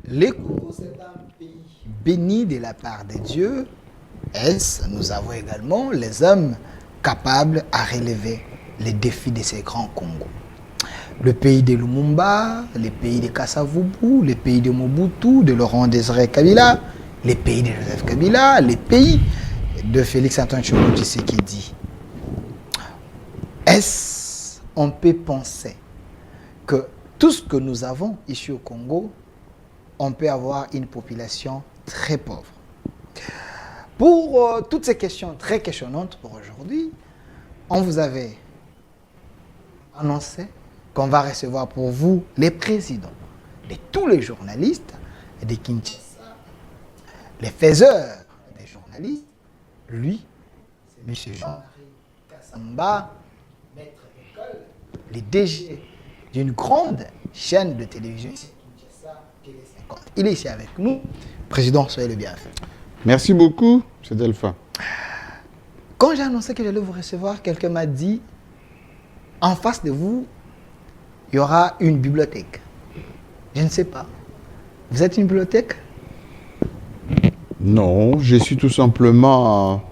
Le Congo, c'est un pays béni de la part de Dieu. Nous avons également les hommes capables à relever les défis de ces grands Congos. Le pays de Lumumba, le pays de Kasavubu, le pays de Mobutu, de Laurent Désiré Kabila, le pays de Joseph Kabila, le pays de Félix-Antoine Tshisekedi. On peut penser que tout ce que nous avons ici au Congo, on peut avoir une population très pauvre. Pour toutes ces questions très questionnantes pour aujourd'hui, on vous avait annoncé qu'on va recevoir pour vous les présidents de tous les journalistes de Kinshasa, les faiseurs des journalistes. Lui, c'est M. Jean-Marie Kassamba, maître d'école, le DG d'une grande chaîne de télévision ici à Kinshasa, Télé50. Il est ici avec nous. Président, soyez le bienvenu. Merci beaucoup, M. Delphin. Quand j'ai annoncé que j'allais vous recevoir, quelqu'un m'a dit, en face de vous, il y aura une bibliothèque. Je ne sais pas. Vous êtes une bibliothèque? Non, je suis tout simplement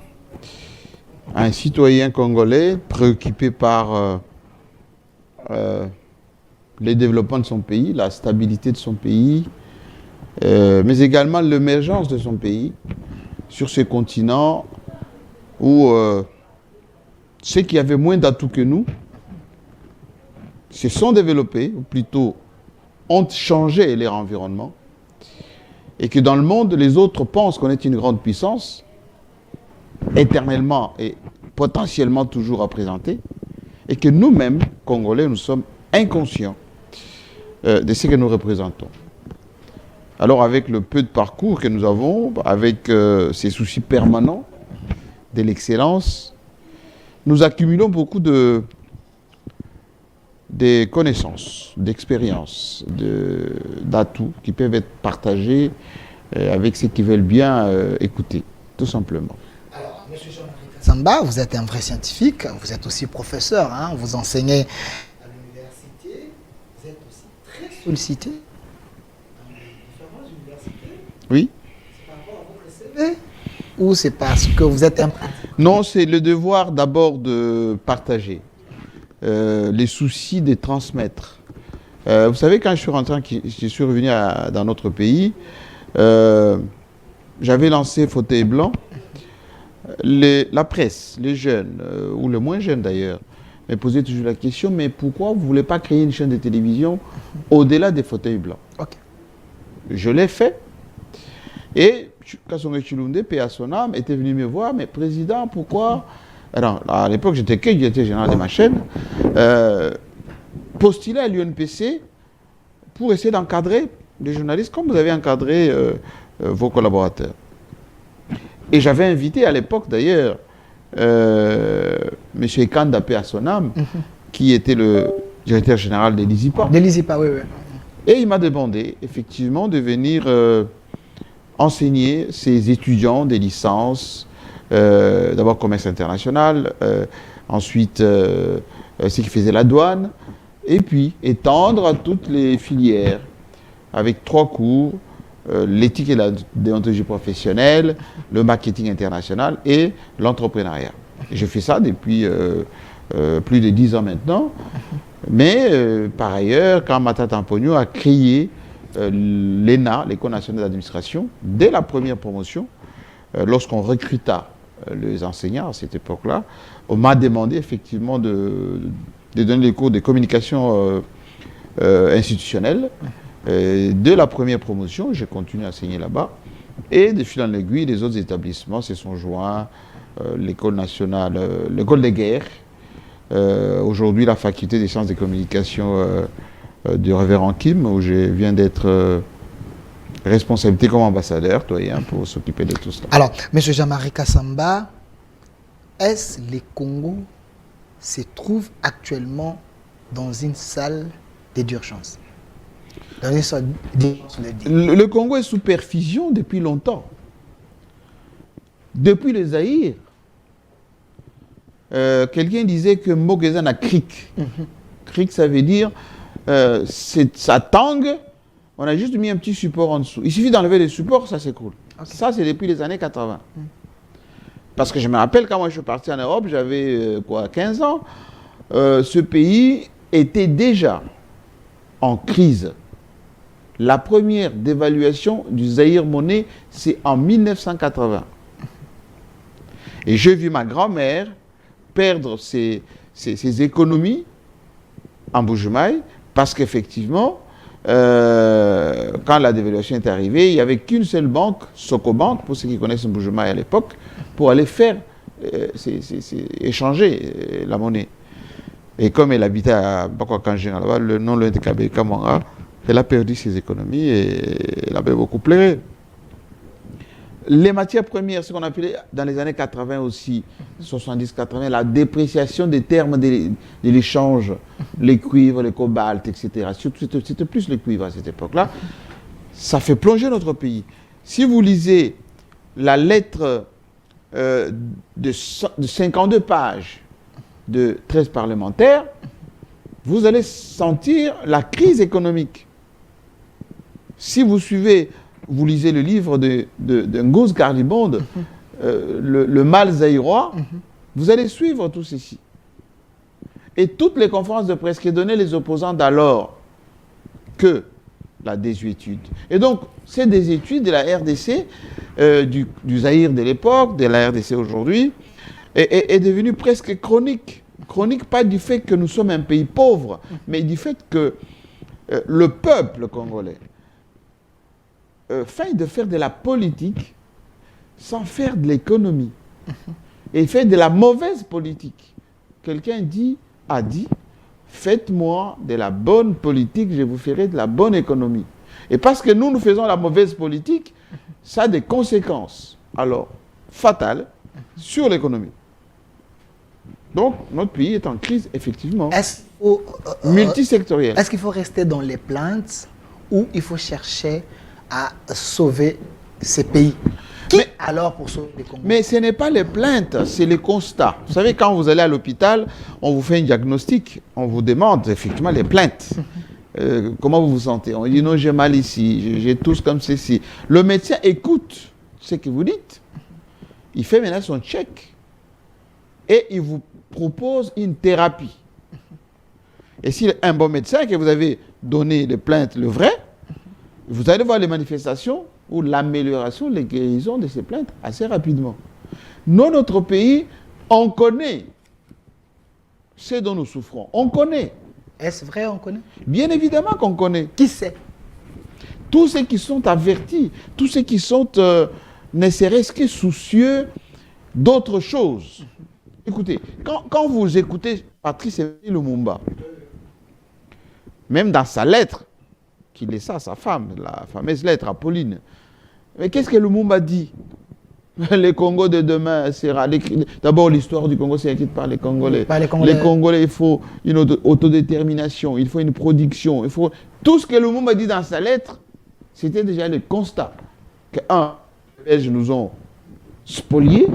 un citoyen congolais préoccupé par le développement de son pays, la stabilité de son pays, mais également l'émergence de son pays sur ce continent où ceux qui avaient moins d'atouts que nous se sont développés, ou plutôt ont changé leur environnement, et que dans le monde, les autres pensent qu'on est une grande puissance, éternellement et potentiellement toujours à présenter, et que nous-mêmes, Congolais, nous sommes inconscients de ce que nous représentons. Alors avec le peu de parcours que nous avons, avec ces soucis permanents de l'excellence, nous accumulons beaucoup de connaissances, d'expériences, d'atouts qui peuvent être partagés avec ceux qui veulent bien écouter, tout simplement. Alors, M. Jean-Marie Kassamba, vous êtes un vrai scientifique, vous êtes aussi professeur, hein, vous enseignez à l'université, vous êtes aussi très sollicité dans les différentes universités. Oui. C'est par rapport à votre CV ou c'est parce que vous êtes un praticien? Non, c'est le devoir d'abord de partager. Les soucis de transmettre. Vous savez, quand je suis revenu dans notre pays, j'avais lancé Fauteuil Blanc. La presse, les jeunes, ou les moins jeunes d'ailleurs, me posaient toujours la question, mais pourquoi vous ne voulez pas créer une chaîne de télévision au-delà des fauteuils blancs? Okay. Je l'ai fait. Et Kasonge Chilunde, paix à son âme, était venu me voir, mais président, pourquoi... Alors, à l'époque, j'étais directeur général de ma chaîne, postulé à l'UNPC pour essayer d'encadrer les journalistes comme vous avez encadré vos collaborateurs. Et j'avais invité à l'époque, d'ailleurs, M. Ekanda, paix à son âme, qui était le directeur général de l'ISIPA. De l'ISIPA, oui, oui. Et il m'a demandé, effectivement, de venir enseigner ses étudiants des licences, d'abord commerce international, ensuite ceux qui faisaient la douane, et puis étendre à toutes les filières avec 3 cours, l'éthique et la déontologie professionnelle, le marketing international et l'entrepreneuriat. Je fais ça depuis plus de 10 ans maintenant, mais par ailleurs, quand Matata Amponio a créé l'ENA, l'École nationale d'administration, dès la première promotion, lorsqu'on recruta les enseignants à cette époque-là, on m'a demandé effectivement de donner les cours de communication institutionnelle. De la première promotion, j'ai continué à enseigner là-bas. Et de fil en aiguille, les autres établissements se sont joints, l'école nationale, l'école des guerres, aujourd'hui la faculté des sciences de communication du révérend Kim, où je viens d'être... responsabilité comme ambassadeur, pour s'occuper de tout cela. Alors, M. Jean-Marie Kassamba, est-ce que le Congo se trouve actuellement dans une salle d'urgence? Le Congo est sous perfusion depuis longtemps. Depuis le Zaïre, quelqu'un disait que Mogezan a cric. Cric, ça veut dire ça tangue. On a juste mis un petit support en dessous. Il suffit d'enlever les supports, ça s'écroule. Okay. Ça, c'est depuis les années 80. Parce que je me rappelle, quand moi je suis parti en Europe, j'avais 15 ans, ce pays était déjà en crise. La première dévaluation du Zaïre monnaie, c'est en 1980. Et j'ai vu ma grand-mère perdre ses économies en Bujumaï parce qu'effectivement, quand la dévaluation est arrivée, il n'y avait qu'une seule banque, Socobank, pour ceux qui connaissent Bujumaï à l'époque, pour aller faire échanger la monnaie. Et comme elle habitait à Bakwakanjé, là-bas, le nom de Kabé Kamanga, elle a perdu ses économies et elle avait beaucoup pleuré. Les matières premières, ce qu'on appelait dans les années 80 aussi, 70-80, la dépréciation des termes de l'échange, les cuivres, les cobaltes, etc. C'était plus le cuivre à cette époque-là. Ça fait plonger notre pays. Si vous lisez la lettre de 52 pages de 13 parlementaires, vous allez sentir la crise économique. Si vous suivez, vous lisez le livre de Ngoz Carlibonde, le mal zaïrois, vous allez suivre tout ceci. Et toutes les conférences de presse qui donnaient les opposants d'alors que la désuétude. Et donc, c'est des études de la RDC, du Zaïre de l'époque, de la RDC aujourd'hui, est devenue presque chronique. Chronique pas du fait que nous sommes un pays pauvre, mais du fait que le peuple congolais fait de faire de la politique sans faire de l'économie. Et fait de la mauvaise politique. Quelqu'un a dit, faites-moi de la bonne politique, je vous ferai de la bonne économie. Et parce que nous faisons la mauvaise politique, ça a des conséquences, alors, fatales, sur l'économie. Donc, notre pays est en crise, effectivement, multisectorielle. Est-ce qu'il faut rester dans les plaintes ou il faut chercher à sauver ces pays? Alors pour sauver les Congolais? Mais ce n'est pas les plaintes, c'est les constats. Vous savez, quand vous allez à l'hôpital, on vous fait un diagnostic, on vous demande effectivement les plaintes. Comment vous vous sentez? On dit non, j'ai mal ici, j'ai tous comme ceci. Le médecin écoute ce que vous dites, il fait maintenant son check et il vous propose une thérapie. Et s'il est un bon médecin, que vous avez donné les plaintes, le vrai, vous allez voir les manifestations ou l'amélioration, les guérisons de ces plaintes assez rapidement. Nous, notre pays, on connaît ce dont nous souffrons. On connaît. Est-ce vrai, on connaît? Bien évidemment qu'on connaît. Qui sait? Tous ceux qui sont avertis, tous ceux qui sont ne serait-ce que soucieux d'autre chose. Écoutez, quand vous écoutez Patrice Lumumba, même dans sa lettre, qu'il laissa à sa femme, la fameuse lettre à Pauline, mais qu'est-ce que Lumumba dit? Le Congo de demain sera... D'abord, l'histoire du Congo, c'est écrite par les Congolais. Les Congolais, il faut une autodétermination, il faut une production, il faut... Tout ce que Lumumba dit dans sa lettre, c'était déjà le constat que, un, les Belges nous ont spoliés,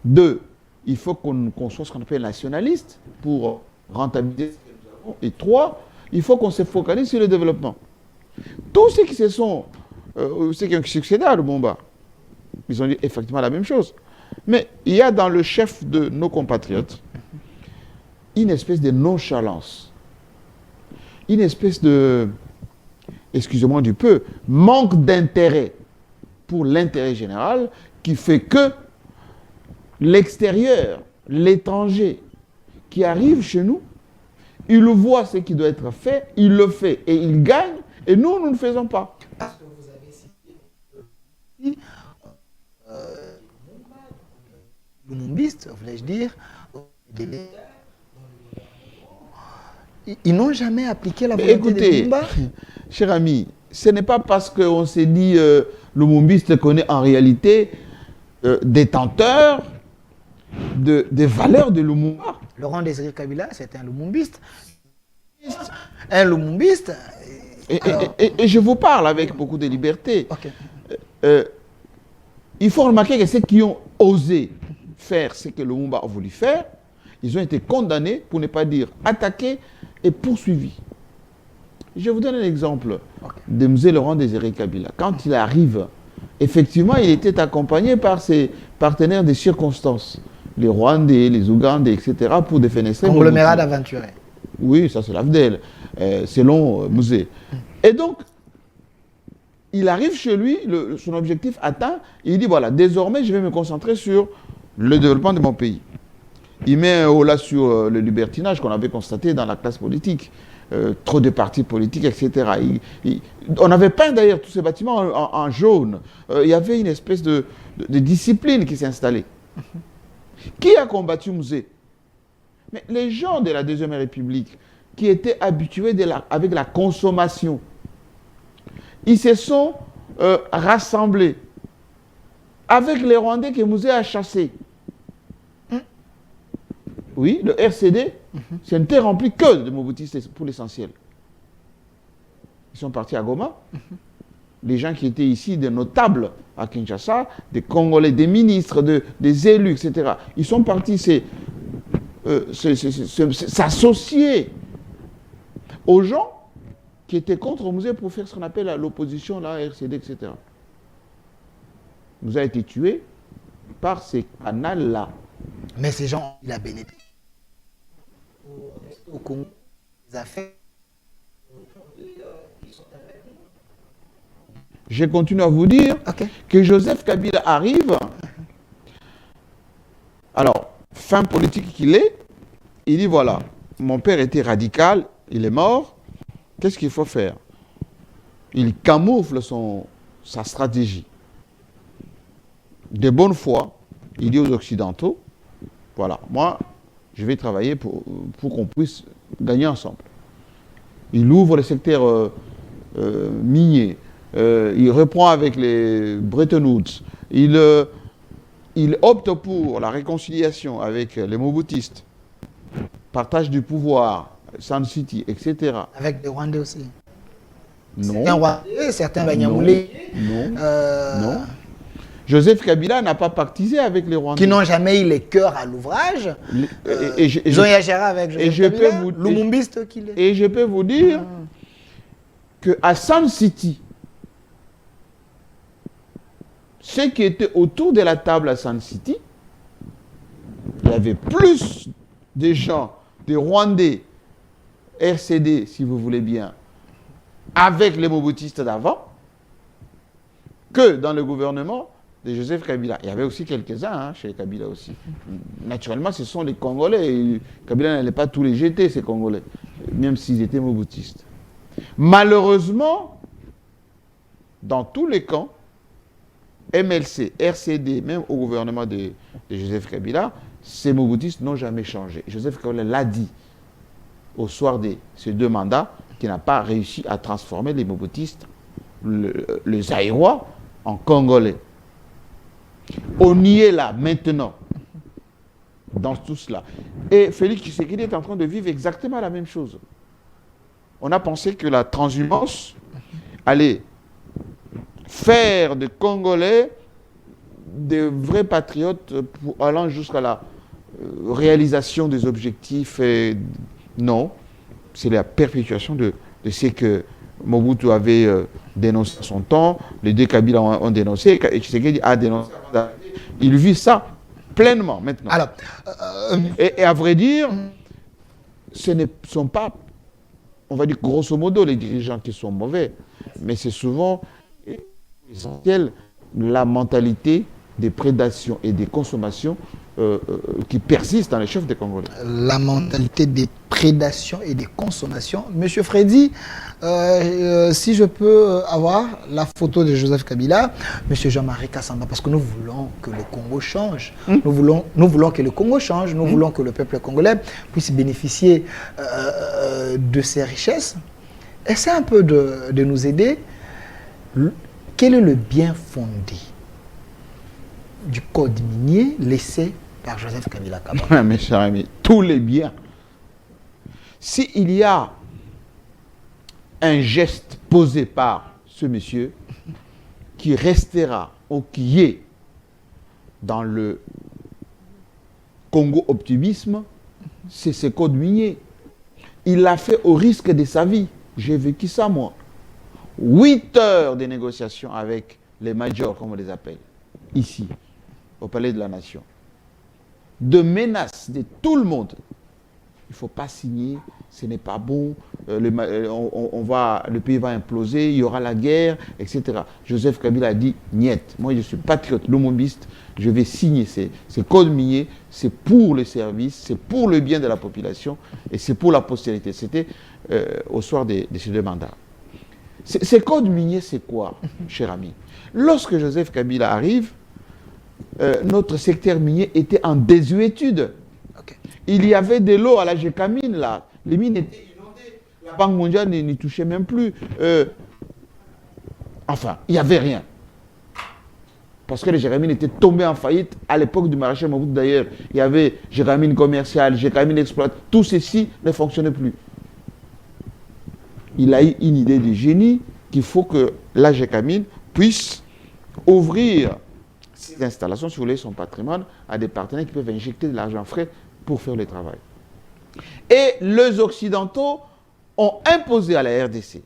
deux, il faut qu'on soit ce qu'on appelle nationaliste pour rentabiliser ce que nous avons, et trois, il faut qu'on se focalise sur le développement. Tous ceux qui se sont... ceux qui ont succédé à Lumumba, ils ont dit effectivement la même chose. Mais il y a dans le chef de nos compatriotes une espèce de nonchalance, une espèce de, excusez-moi du peu, manque d'intérêt pour l'intérêt général qui fait que l'extérieur, l'étranger qui arrive chez nous, il voit ce qui doit être fait, il le fait et il gagne, et nous, nous ne faisons pas. Parce que vous avez cité lumumbiste, voulais-je dire, ils n'ont jamais appliqué la volonté de Lumumba. Cher ami, ce n'est pas parce qu'on s'est dit lumumbiste qu'on est en réalité détenteur des valeurs de Lumumba. Laurent Désiré Kabila, c'est un lumumbiste. Un lumumbiste. Et je vous parle avec beaucoup de liberté. Okay. Il faut remarquer que ceux qui ont osé faire ce que Lumumba a voulu faire, ils ont été condamnés, pour ne pas dire attaqués et poursuivis. Je vous donne un exemple de M. Laurent Désiré Kabila. Quand il arrive, effectivement, il était accompagné par ses partenaires des circonstances, les Rwandais, les Ougandais, etc., pour défenestrer. Conglomérat d'aventuriers. Oui, ça c'est l'AFDEL, selon Musée. Et donc, il arrive chez lui, son objectif atteint, et il dit voilà, désormais je vais me concentrer sur le développement de mon pays. Il met un haut là sur le libertinage qu'on avait constaté dans la classe politique. Trop de partis politiques, etc. On avait peint d'ailleurs tous ces bâtiments en jaune. Il y avait une espèce de discipline qui s'est installée. Qui a combattu Musée? Mais les gens de la Deuxième République qui étaient habitués avec la consommation, ils se sont rassemblés avec les Rwandais que Musée a chassés. Oui, le RCD, c'était rempli que de Mobutistes pour l'essentiel. Ils sont partis à Goma. Les gens qui étaient ici, des notables à Kinshasa, des Congolais, des ministres, des élus, etc. Ils sont partis s'associer aux gens qui étaient contre le musée pour faire ce qu'on appelle l'opposition, la RCD, etc. Nous a été tués par ces canals-là. Mais ces gens, il a bénéficié au Congo, les affaires. Je continue à vous dire que Joseph Kabila arrive. Alors, fin politique qu'il est, il dit voilà, mon père était radical, il est mort, qu'est-ce qu'il faut faire? Il camoufle sa stratégie. De bonne foi, il dit aux Occidentaux, voilà, moi, je vais travailler pour qu'on puisse gagner ensemble. Il ouvre le secteur minier, il reprend avec les Bretton Woods, il opte pour la réconciliation avec les Mobutistes, partage du pouvoir, Sun City, etc. Avec des Rwandais aussi. Non. Certains Rwandais, certains Banyamoulé. Non. Joseph Kabila n'a pas pactisé avec les Rwandais. Qui n'ont jamais eu les cœurs à l'ouvrage. Jean Yachara avec Joseph Kabila, Lumumbiste qu'il est. Et je peux vous dire qu'à Sun City, ceux qui étaient autour de la table à Sun City, il y avait plus de gens, des Rwandais, RCD, si vous voulez bien, avec les Mobutistes d'avant, que dans le gouvernement de Joseph Kabila. Il y avait aussi quelques-uns chez Kabila aussi. Naturellement, ce sont les Congolais. Kabila n'allait pas tous les jeter, ces Congolais, même s'ils étaient Mobutistes. Malheureusement, dans tous les camps, MLC, RCD, même au gouvernement de Joseph Kabila, ces Mobutistes n'ont jamais changé. Joseph Kabila l'a dit au soir de ces 2 mandats, qu'il n'a pas réussi à transformer les Mobutistes, les Zaïrois, en Congolais. On y est là, maintenant, dans tout cela. Et Félix Tshisekedi est en train de vivre exactement la même chose. On a pensé que la transhumance allait faire des Congolais des vrais patriotes allant jusqu'à la réalisation des objectifs. Non, c'est la perpétuation de ce que Mobutu avait dénoncé à son temps, les 2 Kabila ont dénoncé, et Tshisekedi a dénoncé. Il vit ça pleinement maintenant. Alors, et à vrai dire, ce ne sont pas, on va dire grosso modo, les dirigeants qui sont mauvais, mais c'est souvent essentiel la mentalité des prédations et des consommations qui persistent dans les chefs des Congolais. La mentalité des prédations et des consommations. Monsieur Freddy, si je peux avoir la photo de Joseph Kabila, Monsieur Jean-Marie Kassamba, parce que nous voulons que le Congo change. Nous voulons que le Congo change. Nous voulons que le peuple congolais puisse bénéficier de ses richesses. Essaie un peu de nous aider. Quel est le bien fondé du code minier laissé par Joseph Kabila Kabange? Mes chers amis, tous les biens. S'il y a un geste posé par ce monsieur qui restera ou qui est dans le Congo optimisme, c'est ce code minier. Il l'a fait au risque de sa vie. J'ai vécu ça, moi. 8 heures de négociations avec les majors, comme on les appelle, ici, au Palais de la Nation. De menaces de tout le monde. Il ne faut pas signer, ce n'est pas bon, le pays va imploser, il y aura la guerre, etc. Joseph Kabila a dit, niet, moi je suis patriote, lumumbiste, je vais signer ces codes miniers, c'est pour le service, c'est pour le bien de la population et c'est pour la postérité. C'était au soir de ces 2 mandats. Ces codes miniers, c'est quoi, cher ami? Lorsque Joseph Kabila arrive, notre secteur minier était en désuétude. Ok. Il y avait de l'eau à la Gécamine, là. Les mines étaient inondées. La Banque mondiale n'y touchait même plus. Enfin, il n'y avait rien. Parce que les Gécamines étaient tombées en faillite. À l'époque du maréchal Mobutu, d'ailleurs, il y avait Gécamine commerciale, Gécamine exploite. Tout ceci ne fonctionnait plus. Il a eu une idée de génie qu'il faut que la Gécamine puisse ouvrir ses installations, si vous voulez, son patrimoine, à des partenaires qui peuvent injecter de l'argent frais pour faire le travail. Et les Occidentaux ont imposé à la RDC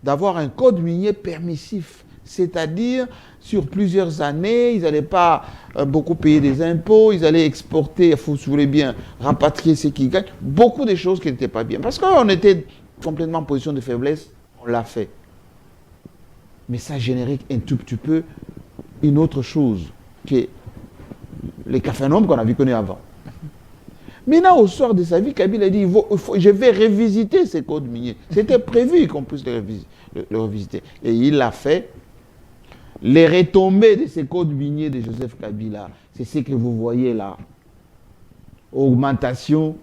d'avoir un code minier permissif, c'est-à-dire sur plusieurs années, ils n'allaient pas beaucoup payer des impôts, ils allaient exporter, si vous voulez bien, rapatrier ce qu'ils gagnent, beaucoup de choses qui n'étaient pas bien. Parce qu'on était complètement en position de faiblesse, on l'a fait. Mais ça générait un tout petit peu une autre chose que les capharnaüm qu'on avait connus avant. Maintenant, au soir de sa vie, Kabila a dit, je vais revisiter ces codes miniers. C'était prévu qu'on puisse le revisiter. Et il l'a fait. Les retombées de ces codes miniers de Joseph Kabila, c'est ce que vous voyez là. Augmentation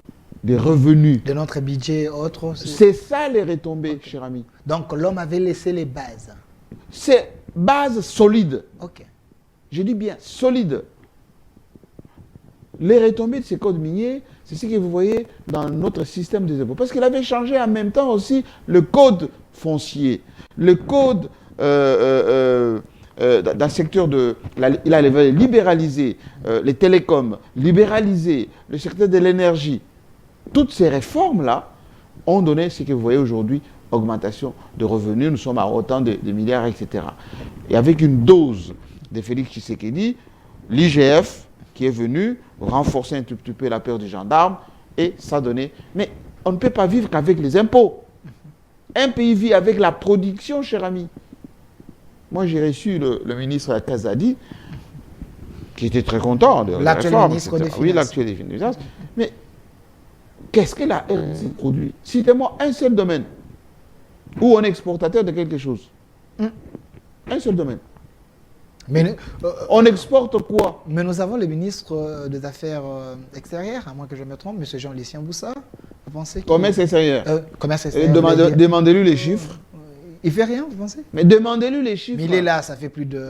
des revenus. De notre budget, autre. C'est ça les retombées, cher ami. Donc l'homme avait laissé les bases. C'est base solide. Ok. Je dis bien solide. Les retombées de ces codes miniers, c'est ce que vous voyez dans notre système des impôts. Parce qu'il avait changé en même temps aussi le code foncier, le code dans le secteur de... Il avait libéralisé les télécoms, libéralisé le secteur de l'énergie. Toutes ces réformes-là ont donné ce que vous voyez aujourd'hui, augmentation de revenus, nous sommes à autant de milliards, etc. Et avec une dose de Félix Tshisekedi, l'IGF qui est venu renforcer un tout petit peu la peur des gendarmes, et ça donnait... Mais on ne peut pas vivre qu'avec les impôts. Un pays vit avec la production, cher ami. Moi, j'ai reçu le ministre Kazadi, qui était très content de la réforme. Ministre des Finances. Oui, l'actuel des Finances. Mais qu'est-ce que la RDC produit? Citez-moi un seul domaine où on est exportateur de quelque chose. Un seul domaine. Mais, on exporte quoi? Mais nous avons le ministre des Affaires extérieures, à moins que je me trompe, M. Jean-Lucien Boussa. Vous pensez Commerce extérieur. Commerce extérieur. Demandez-lui les chiffres. Il fait rien, vous pensez? Mais demandez-lui les chiffres. Mais il est là, ça fait plusieurs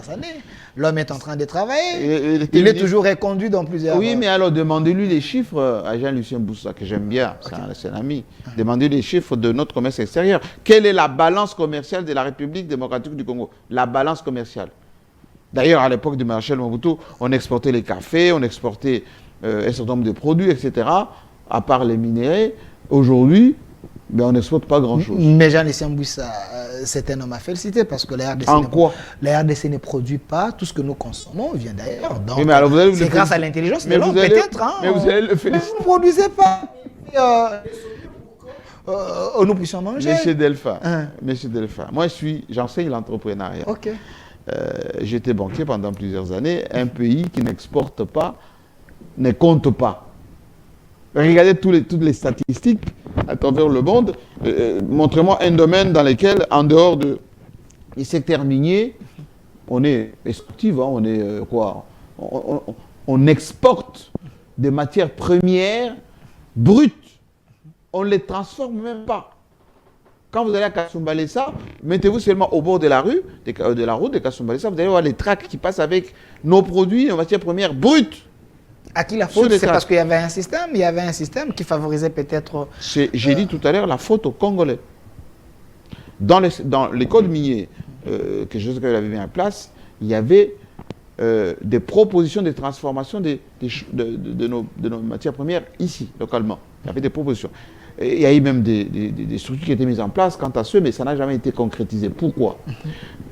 années. L'homme est en train de travailler. Il est toujours reconduit dans plusieurs... Oui, mais alors demandez-lui les chiffres à Jean-Lucien Boussa, que j'aime bien, c'est un ami. Demandez-lui les chiffres de notre commerce extérieur. Quelle est la balance commerciale de la République démocratique du Congo? La balance commerciale. D'ailleurs, à l'époque du maréchal Mobutu, on exportait les cafés, on exportait un certain nombre de produits, etc., à part les minéraux. Aujourd'hui, mais on n'exporte pas grand-chose. Mais Jean-Lucien Boussa, c'est un homme à féliciter parce que la RDC, la RDC ne produit pas tout ce que nous consommons, vient d'ailleurs. Donc, oui, c'est grâce à l'intelligence de l'homme, peut-être. Hein, mais vous allez le féliciter. Mais vous ne produisez pas. Nous puissions manger. Monsieur Delphin, Monsieur Delphin, moi j'enseigne l'entrepreneuriat. Ok. J'étais banquier pendant plusieurs années. Un pays qui n'exporte pas ne compte pas. Regardez toutes les statistiques à travers le monde. Montrez-moi un domaine dans lequel, en dehors des secteurs miniers, on est exportif, hein, on est quoi? On exporte des matières premières brutes. On ne les transforme même pas. Quand vous allez à Kasumbalesa, mettez-vous seulement au bord de la rue, de la route de Kasumbalesa, vous allez voir les tracts qui passent avec nos produits, nos matières premières brutes. À qui la faute? C'est parce qu'il y avait un système, qui favorisait peut-être... J'ai dit tout à l'heure, la faute aux Congolais. Dans les codes miniers que Joseph avait mis en place, il y avait des propositions de transformation de nos matières premières ici, localement. Il y avait des propositions. il y a eu même des structures qui étaient mises en place quant à ce, mais ça n'a jamais été concrétisé. Pourquoi?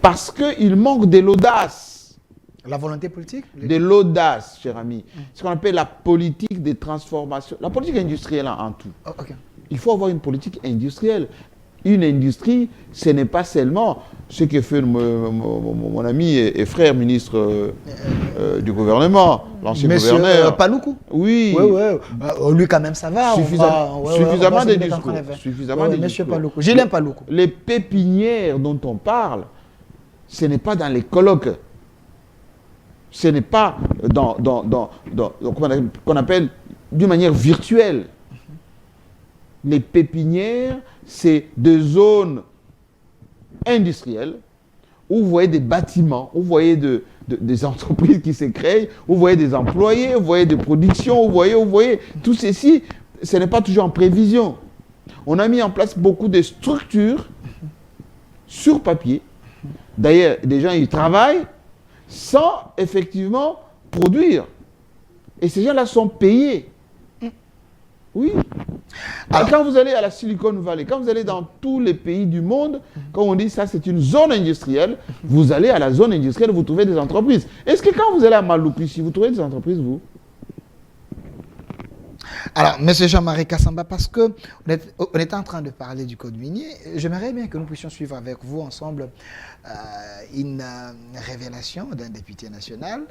Parce qu'il manque de l'audace. La volonté politique? De l'audace, cher ami. Ce qu'on appelle la politique des transformations. La politique industrielle en tout. Oh, okay. Il faut avoir une politique industrielle. Une industrie, ce n'est pas seulement ce que fait mon ami et frère ministre du gouvernement, l'ancien gouverneur. Monsieur Paloukou. Oui. Lui, quand même, ça va. Suffisamment de discours. Suffisamment de Monsieur discours. Paloukou. Julien Paloukou. Les pépinières dont on parle, ce n'est pas dans les colloques. Ce n'est pas qu'on appelle d'une manière virtuelle. Les pépinières, c'est des zones industrielles où vous voyez des bâtiments, où vous voyez des entreprises qui se créent, où vous voyez des employés, vous voyez des productions, vous voyez. Tout ceci, ce n'est pas toujours en prévision. On a mis en place beaucoup de structures sur papier. D'ailleurs, des gens, ils travaillent sans effectivement produire. Et ces gens-là sont payés. Oui. Alors, quand vous allez à la Silicon Valley, quand vous allez dans tous les pays du monde, quand on dit ça c'est une zone industrielle, vous allez à la zone industrielle, vous trouvez des entreprises. Est-ce que quand vous allez à Maluku, vous trouvez des entreprises, vous? Alors, M. Jean-Marie Kassamba, parce qu'on est en train de parler du code minier, j'aimerais bien que nous puissions suivre avec vous ensemble une révélation d'un député national.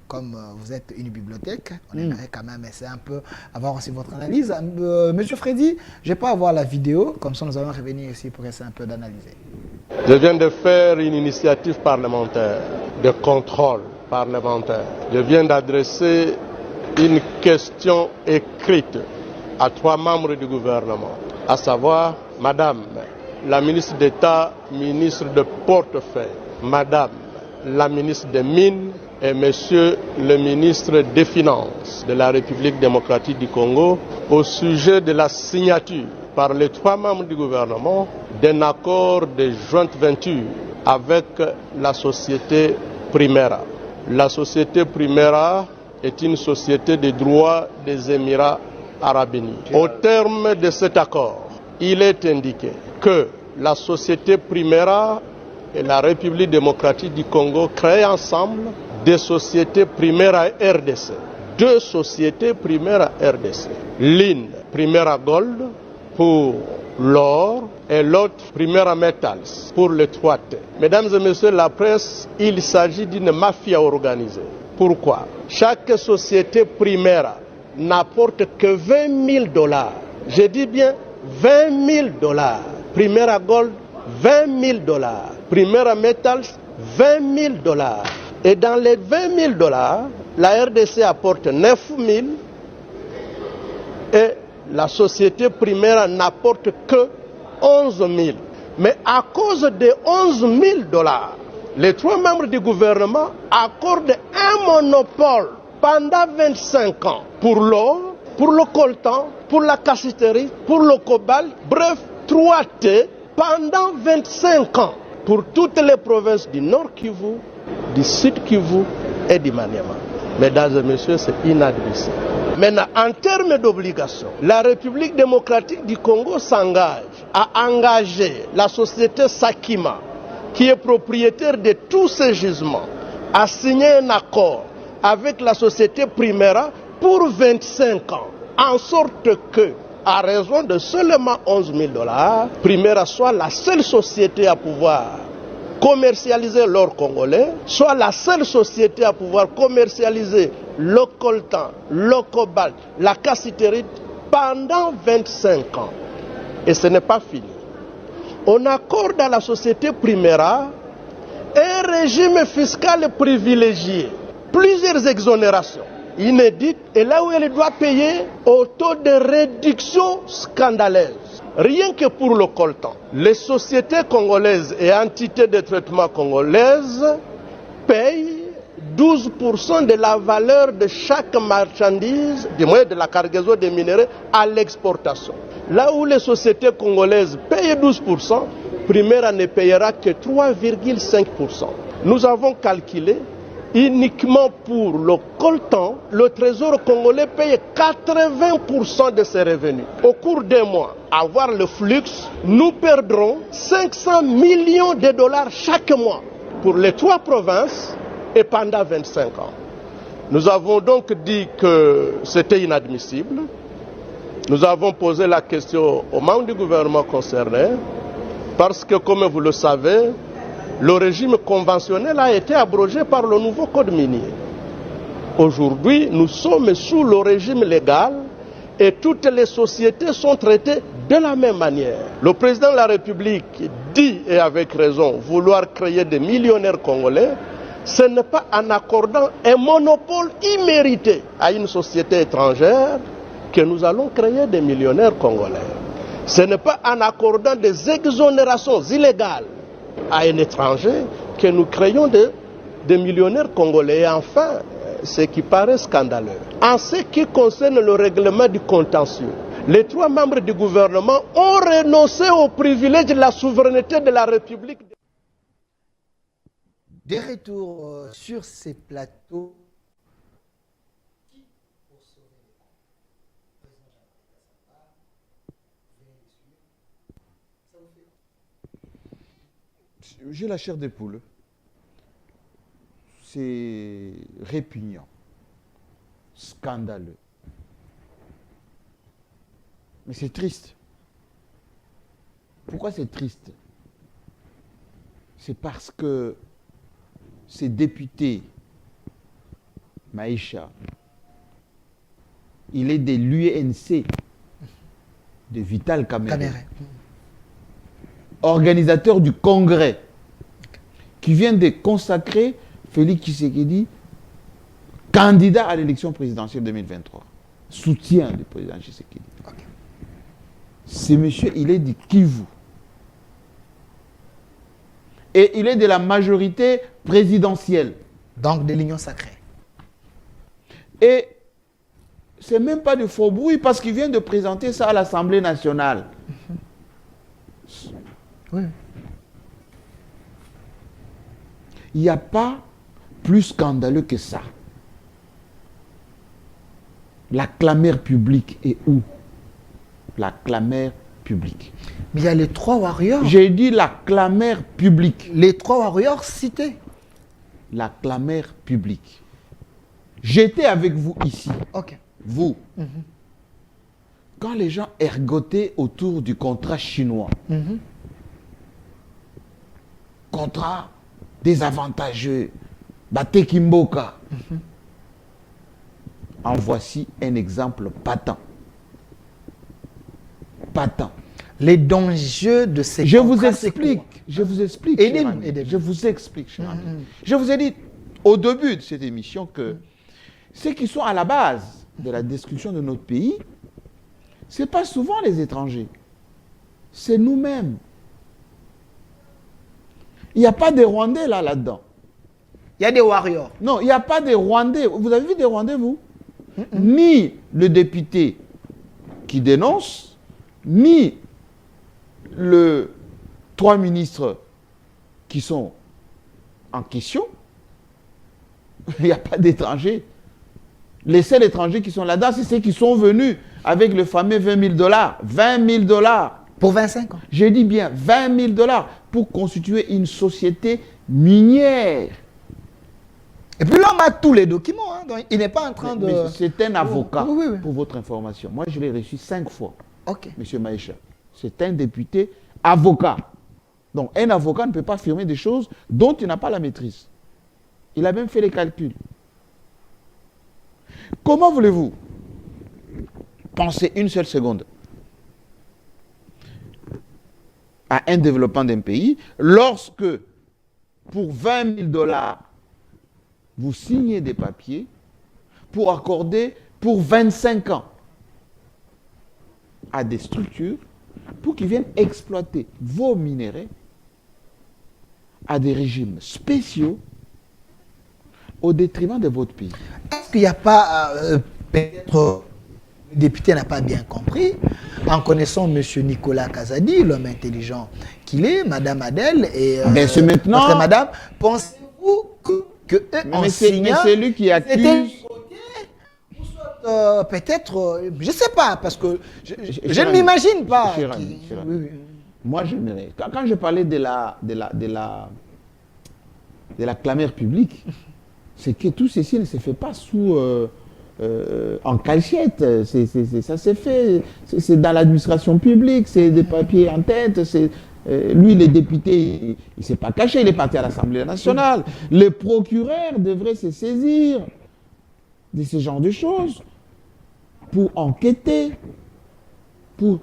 Comme vous êtes une bibliothèque, on aimerait quand même essayer un peu avoir aussi votre analyse. Monsieur Freddy, je ne vais pas avoir la vidéo, comme ça nous allons revenir ici pour essayer un peu d'analyser. Je viens de faire une initiative parlementaire, de contrôle parlementaire. Je viens d'adresser une question écrite à 3 membres du gouvernement, à savoir Madame la ministre d'État, ministre de portefeuille, Madame la ministre des Mines, et Monsieur le ministre des Finances de la République démocratique du Congo au sujet de la signature par les 3 membres du gouvernement d'un accord de joint venture avec la société Primera. La société Primera est une société de droit des Émirats arabes unis. Au terme de cet accord, il est indiqué que la société Primera et la République démocratique du Congo créent ensemble des sociétés primaires à RDC. 2 sociétés primaires à RDC. L'une, Primera Gold, pour l'or, et l'autre, Primera Metals, pour le 3T. Mesdames et messieurs la presse, il s'agit d'une mafia organisée. Pourquoi? Chaque société primaire n'apporte que $20 000. Je dis bien $20 000. Primera Gold, $20 000. Primera Metals, $20 000. Et dans les $20 000, la RDC apporte 9 000 et la société primaire n'apporte que 11 000. Mais à cause de 11 000 $, les 3 membres du gouvernement accordent un monopole pendant 25 ans pour l'or, pour le coltan, pour la cassiterie, pour le cobalt, bref, 3T pendant 25 ans pour toutes les provinces du Nord Kivu, du Sud Kivu et du Maniema. Mesdames et messieurs, c'est inadmissible. Maintenant, en termes d'obligation, la République démocratique du Congo s'engage à engager la société Sakima, qui est propriétaire de tous ces gisements, à signer un accord avec la société Primera pour 25 ans, en sorte que, à raison de seulement 11 000 $, Primera soit la seule société à pouvoir commercialiser l'or congolais, soit la seule société à pouvoir commercialiser le coltan, le cobalt, la cassiterite pendant 25 ans. Et ce n'est pas fini. On accorde à la société Primera un régime fiscal privilégié, plusieurs exonérations inédites, et là où elle doit payer au taux de réduction scandaleuse. Rien que pour le coltan, les sociétés congolaises et entités de traitement congolaises payent 12% de la valeur de chaque marchandise, du moins de la cargaison des minéraux, à l'exportation. Là où les sociétés congolaises payent 12%, Primera ne payera que 3,5%. Nous avons calculé uniquement pour le coltan, le Trésor congolais paye 80% de ses revenus. Au cours d'un mois, à voir le flux, nous perdrons 500 millions de dollars chaque mois pour les 3 provinces et pendant 25 ans. Nous avons donc dit que c'était inadmissible. Nous avons posé la question aux membres du gouvernement concerné parce que, comme vous le savez, le régime conventionnel a été abrogé par le nouveau code minier. Aujourd'hui, nous sommes sous le régime légal et toutes les sociétés sont traitées de la même manière. Le président de la République dit, et avec raison, vouloir créer des millionnaires congolais. Ce n'est pas en accordant un monopole immérité à une société étrangère que nous allons créer des millionnaires congolais. Ce n'est pas en accordant des exonérations illégales à un étranger que nous créons des millionnaires congolais. Et enfin, ce qui paraît scandaleux, en ce qui concerne le règlement du contentieux, les 3 membres du gouvernement ont renoncé au privilège de la souveraineté de la République. Des retours sur ces plateaux. J'ai la chair des poules. C'est répugnant, scandaleux. Mais c'est triste. Pourquoi c'est triste? C'est parce que ces députés, Maïcha, il est de l'UNC, de Vital Kamerhe, organisateur du congrès, qui vient de consacrer Félix Tshisekedi candidat à l'élection présidentielle 2023. Soutien du président Tshisekedi. Okay. Ce monsieur, il est du Kivu. Et il est de la majorité présidentielle. Donc de l'Union sacrée. Et c'est même pas de faux bruit parce qu'il vient de présenter ça à l'Assemblée nationale. Oui. Il n'y a pas plus scandaleux que ça. La clameur publique est où? La clameur publique. Mais il y a les 3 warriors. J'ai dit la clameur publique. Les 3 warriors cités. La clameur publique. J'étais avec vous ici. Ok. Vous. Quand les gens ergotaient autour du contrat chinois, contrat désavantageux, Bate Kimboka. En voici un exemple patent. Patent. Les dangers de ces Je vous explique. Je vous explique. Je vous explique, cher ami. Je vous ai dit au début de cette émission que ceux qui sont à la base de la destruction de notre pays, ce n'est pas souvent les étrangers. C'est nous-mêmes. Il n'y a pas de Rwandais là-dedans. Il y a des warriors. Non, il n'y a pas de Rwandais. Vous avez vu des Rwandais, vous? Ni le député qui dénonce, ni les 3 ministres qui sont en question. Il n'y a pas d'étrangers. Les seuls étrangers qui sont là-dedans, c'est ceux qui sont venus avec le fameux 20 000 $. 20 000 $. Pour 25 ans. Je dis bien 20 000 $ pour constituer une société minière. Et puis l'homme a tous les documents. Hein, donc il n'est pas en train de... C'est un avocat, oui. pour votre information. Moi, je l'ai reçu 5 fois, Ok. M. Maïcha. C'est un député avocat. Donc, un avocat ne peut pas affirmer des choses dont il n'a pas la maîtrise. Il a même fait les calculs. Comment voulez-vous penser une seule seconde à un développement d'un pays lorsque, pour 20 000 $, vous signez des papiers pour accorder pour 25 ans à des structures pour qu'ils viennent exploiter vos minéraux à des régimes spéciaux au détriment de votre pays. Est-ce qu'il n'y a pas, peut-être, le député n'a pas bien compris, en connaissant M. Nicolas Kazadi, l'homme intelligent qu'il est, Mme Adèle et c'est maintenant... Madame, pensez-vous que eux, Mais enseignants, c'est lui qui c'était accuse. peut-être, je ne sais pas, parce que je ne Cher ami, m'imagine pas. cher ami, qui- cher ami. oui, oui. Moi, j'aimerais. Quand je parlais de la clameur publique, c'est que tout ceci ne se fait pas en cachette. Ça s'est fait. C'est dans l'administration publique, c'est des papiers en tête. Lui, les députés, il ne s'est pas caché, il est parti à l'Assemblée nationale. Les procureurs devraient se saisir de ce genre de choses pour enquêter, pour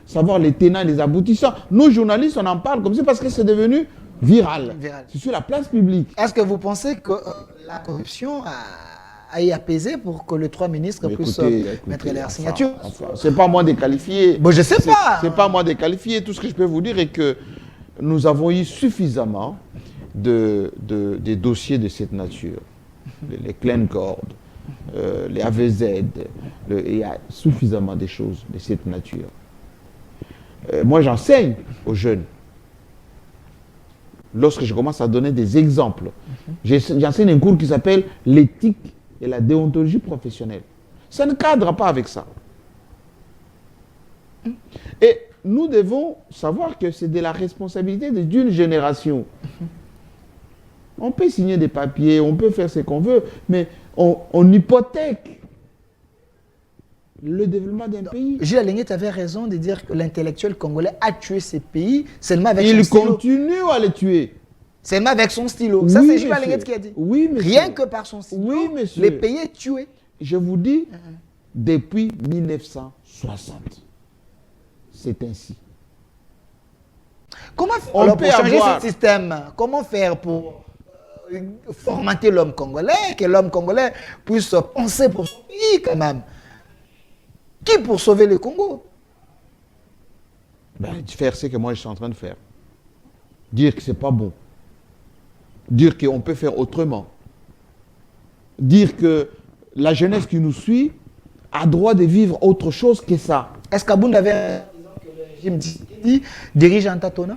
savoir les tenants et les aboutissants. Nous, journalistes, on en parle comme ça parce que c'est devenu viral. C'est sur la place publique. Est-ce que vous pensez que la corruption a y apaisé pour que les 3 ministres Mais puissent mettre leur signature? C'est pas moi de qualifier. Bon, je sais pas. C'est pas moi de qualifier. Tout ce que je peux vous dire est que nous avons eu suffisamment de dossiers de cette nature. Les Glencore, les AVZ, il y a suffisamment de choses de cette nature. Moi, j'enseigne aux jeunes. Lorsque je commence à donner des exemples, j'enseigne un cours qui s'appelle l'éthique et la déontologie professionnelle. Ça ne cadre pas avec ça. Et nous devons savoir que c'est de la responsabilité d'une génération. On peut signer des papiers, on peut faire ce qu'on veut, mais on hypothèque le développement d'un pays. Gilles Alenguet avait raison de dire que l'intellectuel congolais a tué ce pays seulement avec son Il stylo. continue à les tuer. Seulement avec son stylo. Oui, Ça, c'est Gilles monsieur. Alenguet qui a dit. Oui, monsieur. Rien que par son stylo, Oui, monsieur. les pays est tué. Je vous dis, depuis 1960, c'est ainsi. Comment faire On alors peut pour changer avoir- ce système? Comment faire pour formater l'homme congolais, que l'homme congolais puisse penser pour son pays quand même? Qui pour sauver le Congo? Faire ce que moi je suis en train de faire. Dire que c'est pas bon. Dire qu'on peut faire autrement. Dire que la jeunesse qui nous suit a droit de vivre autre chose que ça. Est-ce qu'Abound avait que le régime dit dirige en tâtonnant?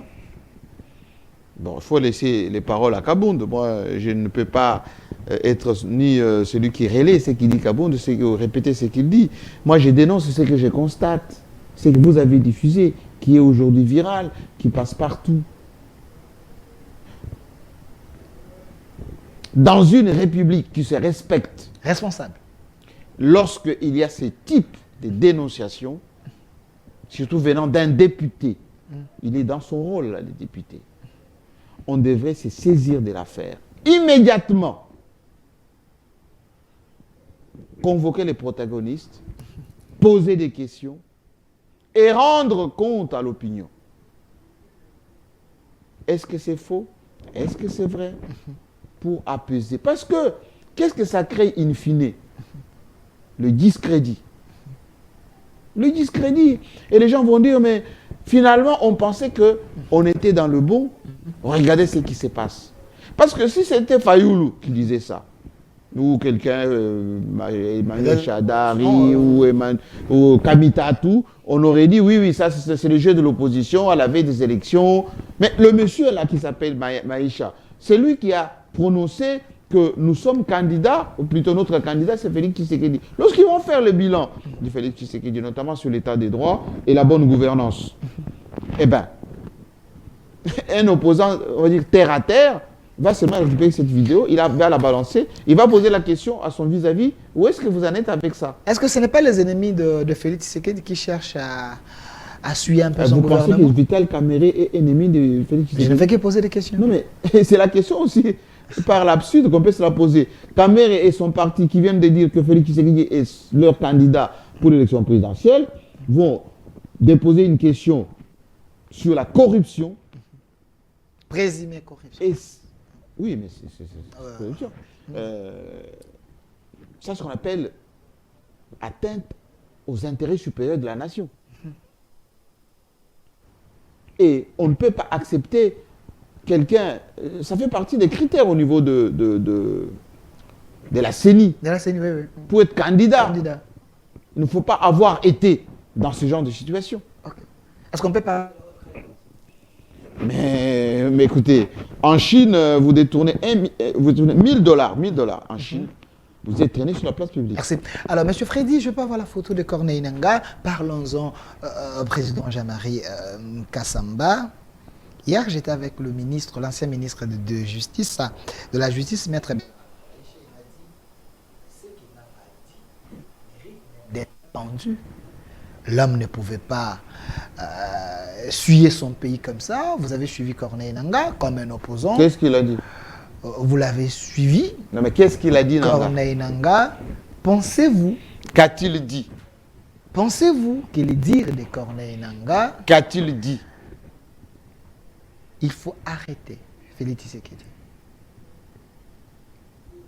Bon, il faut laisser les paroles à Kabound. Moi, je ne peux pas être ni celui qui relaie ce qu'il dit Kabound, répéter ce qu'il dit. Moi, je dénonce ce que je constate, ce que vous avez diffusé, qui est aujourd'hui viral, qui passe partout. Dans une république qui se respecte, Responsable. lorsqu'il y a ce type de dénonciation, surtout venant d'un député, il est dans son rôle, là, le député. On devrait se saisir de l'affaire immédiatement. Convoquer les protagonistes, poser des questions et rendre compte à l'opinion. Est-ce que c'est faux? Est-ce que c'est vrai? Pour apaiser. Parce que, qu'est-ce que ça crée in fine? Le discrédit. Le discrédit. Et les gens vont dire, mais finalement, on pensait qu'on était dans le bon. Regardez ce qui se passe. Parce que si c'était Fayoulou qui disait ça, ou quelqu'un, Emmanuel Chadari, ou Kamitatou, on aurait dit, oui, ça c'est le jeu de l'opposition à la veille des élections. Mais le monsieur là qui s'appelle Maïcha, c'est lui qui a prononcé que nous sommes candidats, ou plutôt notre candidat c'est Félix Tshisekedi. Lorsqu'ils vont faire le bilan de Félix Tshisekedi, notamment sur l'état des droits et la bonne gouvernance, eh bien, un opposant, on va dire terre à terre, va seulement récupérer cette vidéo, va la balancer, il va poser la question à son vis-à-vis, où est-ce que vous en êtes avec ça? Est-ce que ce n'est pas les ennemis de Félix Tshisekedi qui cherchent à suivre un peu son Vous pensez gouvernement? que Vital Kamere est ennemi de Félix Tshisekedi? Je ne fais que poser des questions. Non mais c'est la question aussi, par l'absurde qu'on peut se la poser. Kamere et son parti qui viennent de dire que Félix Tshisekedi est leur candidat pour l'élection présidentielle vont déposer une question sur la corruption. Présumé corruption. Oui, mais c'est corruption. C'est ce qu'on appelle atteinte aux intérêts supérieurs de la nation. Et on ne peut pas accepter quelqu'un, ça fait partie des critères au niveau de la CENI. De la CENI, oui, oui. Pour être candidat, Candidat. il ne faut pas avoir été dans ce genre de situation. Ok. Est-ce qu'on peut pas... Mais écoutez, en Chine, vous détournez, vous détournez 1000 dollars en Chine. Vous êtes traîné sur la place publique. Merci. Alors, Monsieur Freddy, je peux avoir la photo de Corneille Nangaa. Parlons-en, président Jean-Marie Kassamba. Hier, j'étais avec le ministre, l'ancien ministre de Justice, de la Justice, Maître détendu. L'homme ne pouvait pas suyer son pays comme ça. Vous avez suivi Corneille Nangaa comme un opposant. Qu'est-ce qu'il a dit? Vous l'avez suivi. Non, mais qu'est-ce qu'il a dit, Nangaa? Corneille Nangaa, pensez-vous que les dires de Corneille Nangaa, Qu'a-t-il dit? il faut arrêter Félix Tshisekedi?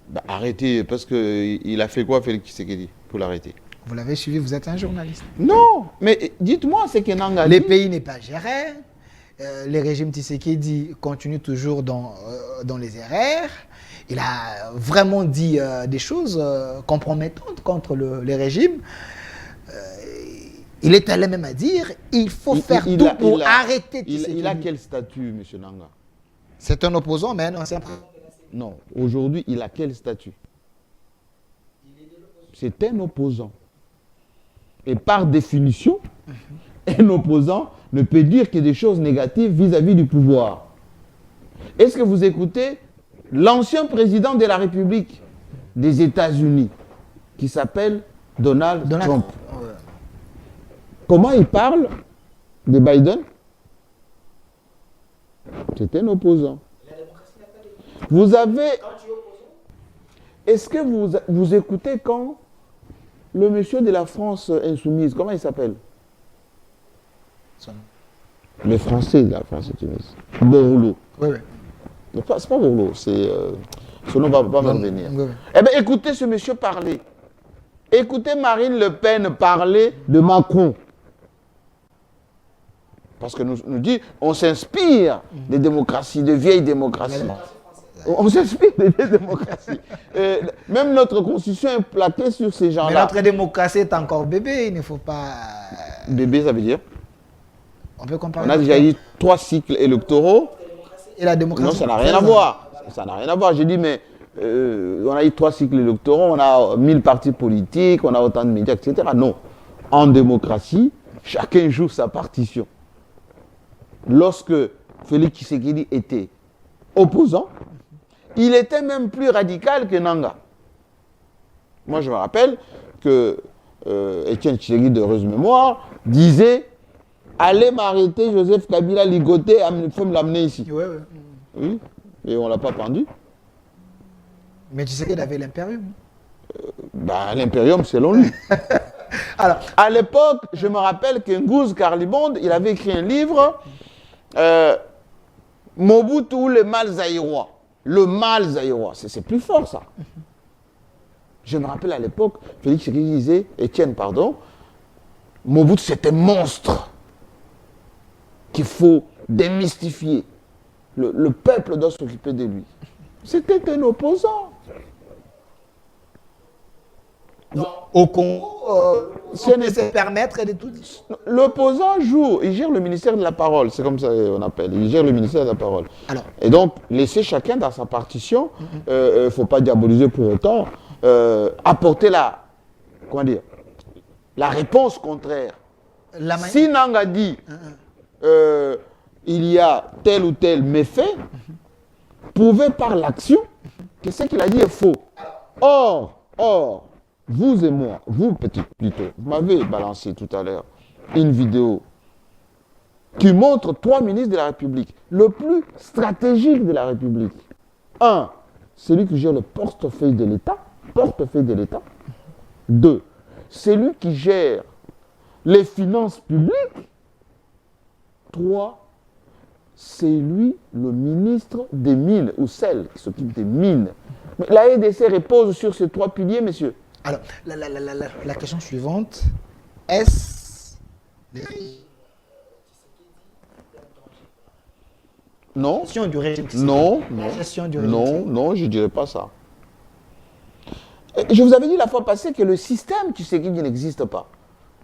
Bah, arrêtez, parce qu'il a fait quoi, Félix Tshisekedi, pour l'arrêter? Vous l'avez suivi, vous êtes un journaliste. Non, mais dites-moi, c'est que Nangaa Les dit. pays n'est pas géré. Le régime Tshisekedi continue toujours dans les erreurs. Il a vraiment dit des choses compromettantes contre le régime. Il est allé même à dire il faut faire tout pour arrêter Tshisekedi. Il a quel statut, M. Nangaa? C'est un opposant, mais un ancien président. Non, aujourd'hui, il a quel statut? C'est un opposant. Et par définition, un opposant ne peut dire que des choses négatives vis-à-vis du pouvoir. Est-ce que vous écoutez l'ancien président de la République des États-Unis, qui s'appelle Donald Trump? Ouais. Comment il parle de Biden? C'est un opposant. Vous avez... Est-ce que vous écoutez quand le monsieur de la France insoumise, comment il s'appelle? Le français de la France insoumise. Borloo. Oui, oui. C'est pas Borloo, c'est... ce nom va pas me revenir. Oui, oui. Eh bien, écoutez ce monsieur parler. Écoutez Marine Le Pen parler de Macron. Parce que nous dit, on s'inspire des démocraties, de vieilles démocraties. On s'inspire des vieilles démocraties. Même notre constitution est plaquée sur ces gens-là. Mais notre démocratie est encore bébé, il ne faut pas... Bébé, ça veut dire? On peut comparer... On a déjà eu 3 cycles électoraux. Et la démocratie... Non, ça n'a rien à voir. Ça n'a rien à voir. J'ai dit, mais on a eu 3 cycles électoraux, on a 1000 partis politiques, on a autant de médias, etc. Non. En démocratie, chacun joue sa partition. Lorsque Félix Tshisekedi était opposant, il était même plus radical que Nangaa. Moi, je me rappelle que Étienne Tshisekedi, d'heureuse mémoire, disait « Allez m'arrêter, Joseph Kabila ligoté, il faut me l'amener ici. Oui, oui. » Oui, et on ne l'a pas pendu. Mais Tshisekedi avait l'impérium. Ben, l'impérium, selon lui. Alors, à l'époque, je me rappelle que Nguz Karlibonde, il avait écrit un livre, Mobutu ou le mal zaïrois. Le mal zaïrois, c'est plus fort ça. Je me rappelle à l'époque, Félix Tshisekedi disait, Étienne, pardon, Mobutu c'est un monstre qu'il faut démystifier. Le peuple doit s'occuper de lui. C'était un opposant. au Congo, on peut se permettre de tout dire. L'opposant joue, il gère le ministère de la parole, c'est comme ça qu'on appelle, il gère le ministère de la parole. Alors, et donc, laisser chacun dans sa partition, il ne faut pas diaboliser pour autant, apporter comment dire, la réponse contraire. Si Nangaa dit, il y a tel ou tel méfait, prouvez par l'action que ce qu'il a dit est faux. Or, vous et moi, vous peut-être plutôt, vous m'avez balancé tout à l'heure une vidéo qui montre 3 ministres de la République, le plus stratégique de la République. Un, celui qui gère le portefeuille de l'État. 2, celui qui gère les finances publiques. 3, c'est lui le ministre des mines, ou celle qui s'occupe des mines. Mais la RDC repose sur ces 3 piliers, messieurs. Alors, la question suivante, est-ce... Non. La gestion du régime. Non, La gestion du régime. non, je ne dirais pas ça. Je vous avais dit la fois passée que le système Tshisekedi n'existe pas.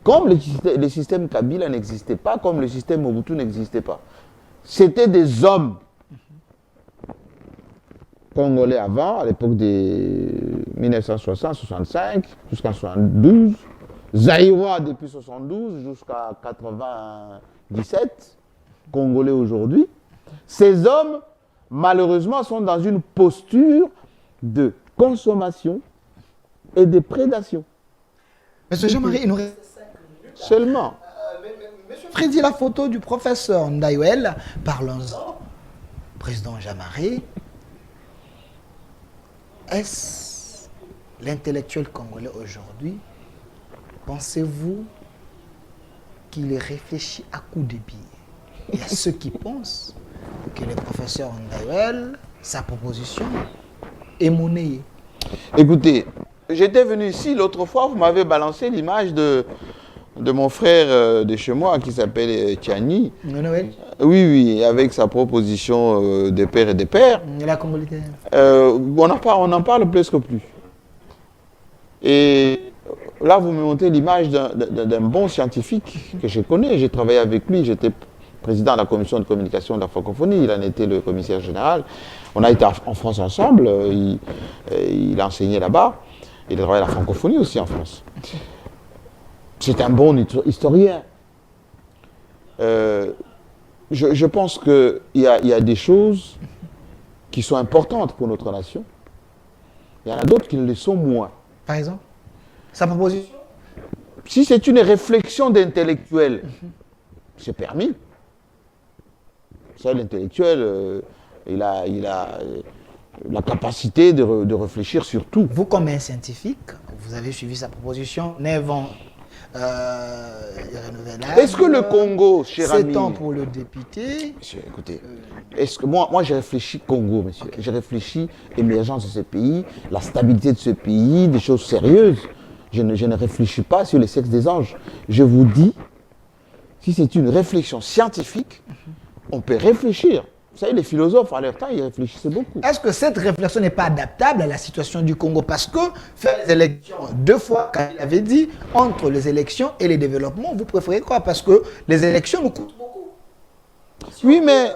Comme le système Kabila n'existait pas, comme le système Mobutu n'existait pas. C'était des hommes congolais avant, à l'époque des 1960-65, jusqu'en 72, Zaïrois depuis 72 jusqu'à 97, congolais aujourd'hui. Ces hommes, malheureusement, sont dans une posture de consommation et de prédation. Monsieur Jean-Marie, il nous reste 5 minutes. Seulement. Monsieur Freddy, la photo du professeur Ndayouel, parlons-en. Président Jean-Marie, est-ce l'intellectuel congolais aujourd'hui, pensez-vous qu'il réfléchit à coups de billets? Il y a ceux qui pensent que le professeur Ndayouel, sa proposition est monnayée. Écoutez, j'étais venu ici l'autre fois, vous m'avez balancé l'image de mon frère de chez moi qui s'appelle Tiani. Ndayouel, Oui, avec sa proposition des pères et des pères. la congolité. On en parle presque plus. Et là, vous me montrez l'image d'un bon scientifique que je connais. J'ai travaillé avec lui, j'étais président de la commission de communication de la francophonie, il en était le commissaire général. On a été en France ensemble, il a enseigné là-bas, il a travaillé à la francophonie aussi en France. C'est un bon historien. Je pense qu'il y a des choses qui sont importantes pour notre nation. Il y en a d'autres qui ne le sont moins. Par exemple, sa proposition. Si c'est une réflexion d'intellectuel, c'est permis. Ça, l'intellectuel, il a la capacité de réfléchir sur tout. Vous, comme un scientifique, vous avez suivi sa proposition, renouvelable. Est-ce que le Congo, cher ami... 7 ans pour le député. Monsieur, écoutez, est-ce que moi j'ai réfléchi Congo, monsieur. Okay. J'ai réfléchi émergence de ce pays, la stabilité de ce pays, des choses sérieuses. Je ne réfléchis pas sur les sexes des anges. Je vous dis, si c'est une réflexion scientifique, on peut réfléchir. Vous savez, les philosophes, à leur temps, ils réfléchissaient beaucoup. Est-ce que cette réflexion n'est pas adaptable à la situation du Congo? Parce que faire les élections 2 fois, comme il avait dit, entre les élections et les développements, vous préférez quoi? Parce que les élections nous coûtent beaucoup. Oui, mais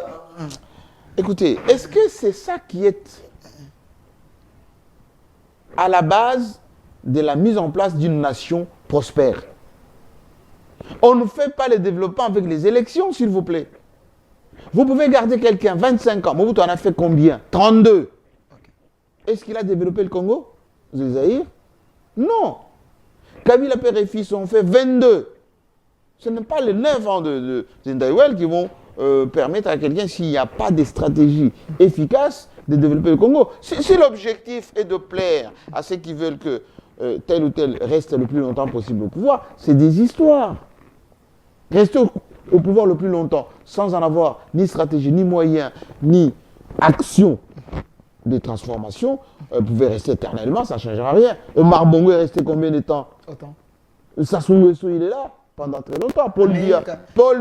écoutez, est-ce que c'est ça qui est à la base de la mise en place d'une nation prospère? On ne fait pas le développement avec les élections, s'il vous plaît. Vous pouvez garder quelqu'un 25 ans. Mobutu en a fait combien? 32. Est-ce qu'il a développé le Congo? Zaïre? Non. Kabila père et fils ont fait 22. Ce n'est pas les 9 ans de Ndayouel qui vont permettre à quelqu'un, s'il n'y a pas de stratégie efficace, de développer le Congo. Si l'objectif est de plaire à ceux qui veulent que tel ou tel reste le plus longtemps possible au pouvoir, c'est des histoires. Rester au pouvoir le plus longtemps, sans en avoir ni stratégie, ni moyens, ni action de transformation, pouvait rester éternellement, ça ne changera rien. Omar Bongo est resté combien de temps? Autant. Sassou Nguesso, il est là pendant très longtemps. Paul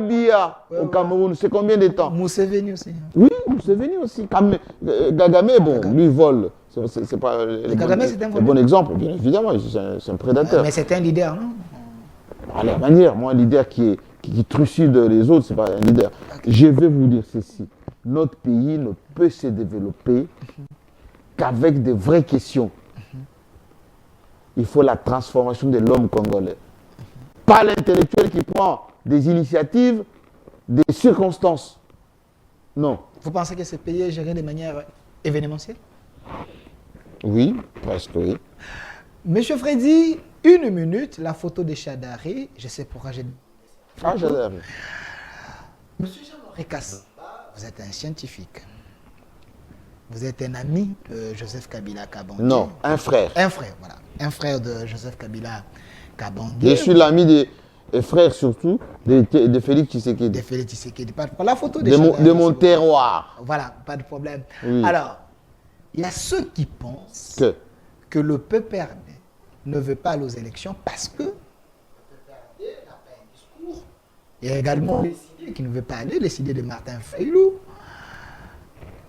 Biya au Cameroun, c'est combien de temps? Museveni aussi. Oui, Museveni aussi. Kagame, bon, lui vole. C'est pas le bon exemple, bien évidemment, c'est un prédateur. Mais c'est un leader, non? À la manière, moi, un leader qui trucide les autres, ce n'est pas un leader. Okay. Je vais vous dire ceci. Notre pays ne peut se développer qu'avec de vraies questions. Il faut la transformation de l'homme congolais. Pas l'intellectuel qui prend des initiatives, des circonstances. Non. Vous pensez que ce pays est géré de manière événementielle? Oui, presque oui. Monsieur Freddy, 1 minute, la photo de Chadari. Je sais pourquoi j'ai... Ah, Chadari. Monsieur Jean-Marie Kassamba, vous êtes un scientifique. Vous êtes un ami de Joseph Kabila Kabange. Non, un frère. Un frère, voilà. Un frère de Joseph Kabila Kabange. Je suis l'ami des frères surtout de Félix Tshisekedi. De Félix Tshisekedi. La photo de Chadari. De mon terroir. Voilà, pas de problème. Oui. Alors, il y a ceux qui pensent que le PPRD ne veut pas aller aux élections parce que le PPRD n'a pas un discours. Il y a également les idées qui ne veulent pas aller, les idées de Martin Fayulu.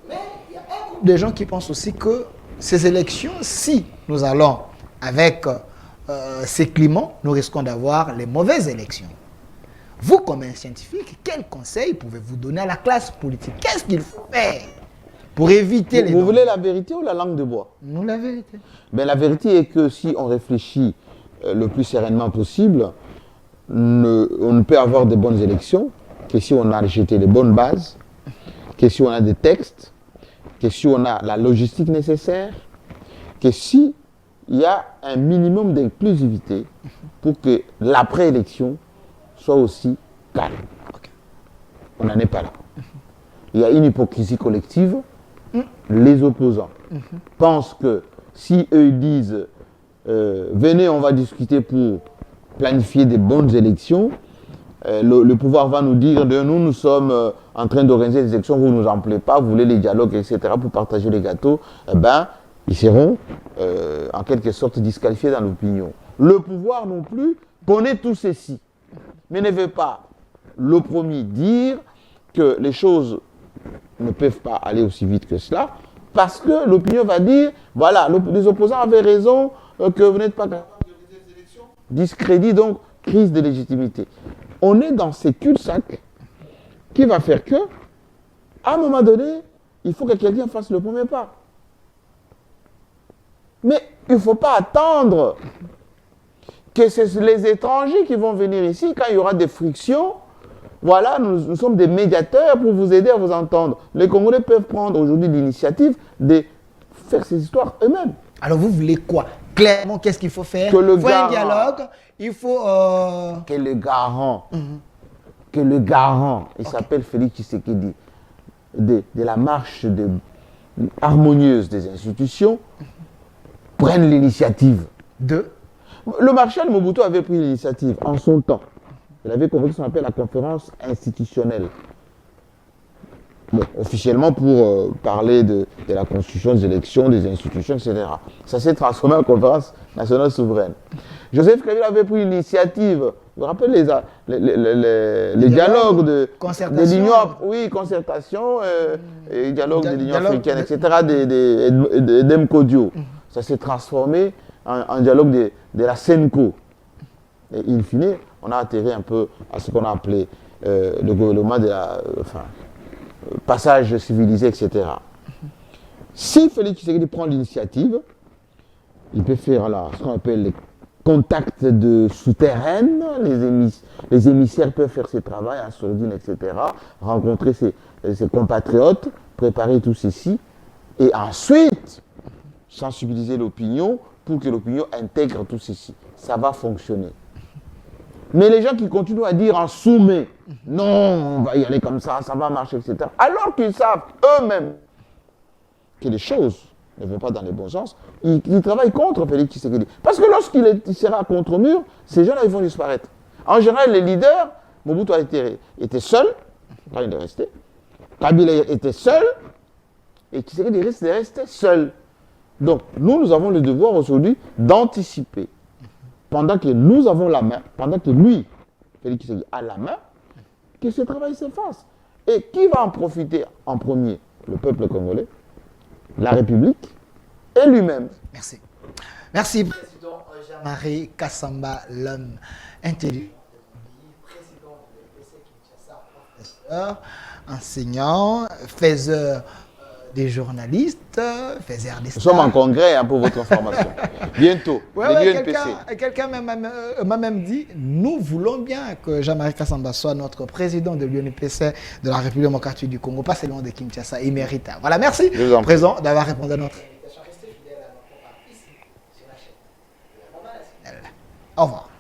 Mais il y a un groupe de gens qui pensent aussi que ces élections, si nous allons avec ces climats, nous risquons d'avoir les mauvaises élections. Vous, comme un scientifique, quel conseil pouvez-vous donner à la classe politique? Qu'est-ce qu'il faut faire pour éviter les... Vous voulez la vérité ou la langue de bois? Nous, la vérité. Ben, la vérité est que si on réfléchit le plus sereinement possible, on ne peut avoir de bonnes élections que si on a jeté les bonnes bases, que si on a des textes, que si on a la logistique nécessaire, que si il y a un minimum d'inclusivité pour que l'après-élection soit aussi calme. Okay. On n'en est pas là. Il y a une hypocrisie collective. Les opposants pensent que si eux disent venez, on va discuter pour planifier des bonnes élections, le pouvoir va nous dire nous sommes en train d'organiser des élections, vous ne nous en plaît pas, vous voulez les dialogues, etc. pour partager les gâteaux, ils seront en quelque sorte disqualifiés dans l'opinion. Le pouvoir non plus connaît tout ceci, mais ne veut pas le premier dire que les choses ne peuvent pas aller aussi vite que cela, parce que l'opinion va dire, voilà, les opposants avaient raison, que vous n'êtes pas capable d'organiser des élections. Discrédit, donc, crise de légitimité. On est dans ces cul-de-sac qui va faire que, à un moment donné, il faut que quelqu'un fasse le premier pas. Mais il ne faut pas attendre que c'est les étrangers qui vont venir ici quand il y aura des frictions. Voilà, nous sommes des médiateurs pour vous aider à vous entendre. Les Congolais peuvent prendre aujourd'hui l'initiative de faire ces histoires eux-mêmes. Alors vous voulez quoi? Clairement, qu'est-ce qu'il faut faire? Il faut un dialogue, il faut... Que le garant, il s'appelle Félix Tshisekedi, de la marche harmonieuse des institutions, prenne l'initiative. Le maréchal Mobutu avait pris l'initiative en son temps. Il avait convoqué ce qu'on appelle la conférence institutionnelle. Bon, officiellement pour parler de la constitution, des élections, des institutions, etc. Ça s'est transformé en conférence nationale souveraine. Joseph Kabila avait pris l'initiative, vous vous rappelez les dialogues de l'Union, oui, concertation, et dialogue de l'Union africaine, etc., d'Emkodio. Ça s'est transformé en dialogue de la SENCO. Et in fine, on a atterri un peu à ce qu'on a appelé le gouvernement de la... passage civilisé, etc. Si Félix Tshisekedi prend l'initiative, il peut faire là, ce qu'on appelle les contacts de souterraines, les émissaires peuvent faire ce travail en sourdine, etc., rencontrer ses compatriotes, préparer tout ceci, et ensuite sensibiliser l'opinion pour que l'opinion intègre tout ceci. Ça va fonctionner. Mais les gens qui continuent à dire en soumet, non, on va y aller comme ça va marcher, etc. Alors qu'ils savent eux-mêmes que les choses ne vont pas dans le bon sens, ils travaillent contre Félix Tshisekedi. Parce que lorsqu'il sera contre mur, ces gens-là, ils vont disparaître. En général, les leaders, Mobutu était seul, quand il est resté, Kabila était seul, et Tshisekedi risque de rester seul. Donc, nous avons le devoir aujourd'hui d'anticiper. Pendant que nous avons la main, pendant que lui, Félix Tshisekedi, a la main, que ce travail se fasse. Et qui va en profiter en premier? Le peuple congolais, la République et lui-même. Merci. Merci, Président Jean-Marie Kassamba, l'homme intelligent, président de l'EPC Kinshasa, professeur, enseignant, faiseur des journalistes, faiseur des stars. Nous sommes en congrès pour votre information. Bientôt, quelqu'un m'a même dit, nous voulons bien que Jean-Marie Kassamba soit notre président de l'UNPC de la République démocratique du Congo, pas seulement de Kinshasa, il mérite. Voilà, merci, Président, d'avoir répondu à notre invitation. Restez fidèles à notre programme ici, sur la chaîne. Au revoir.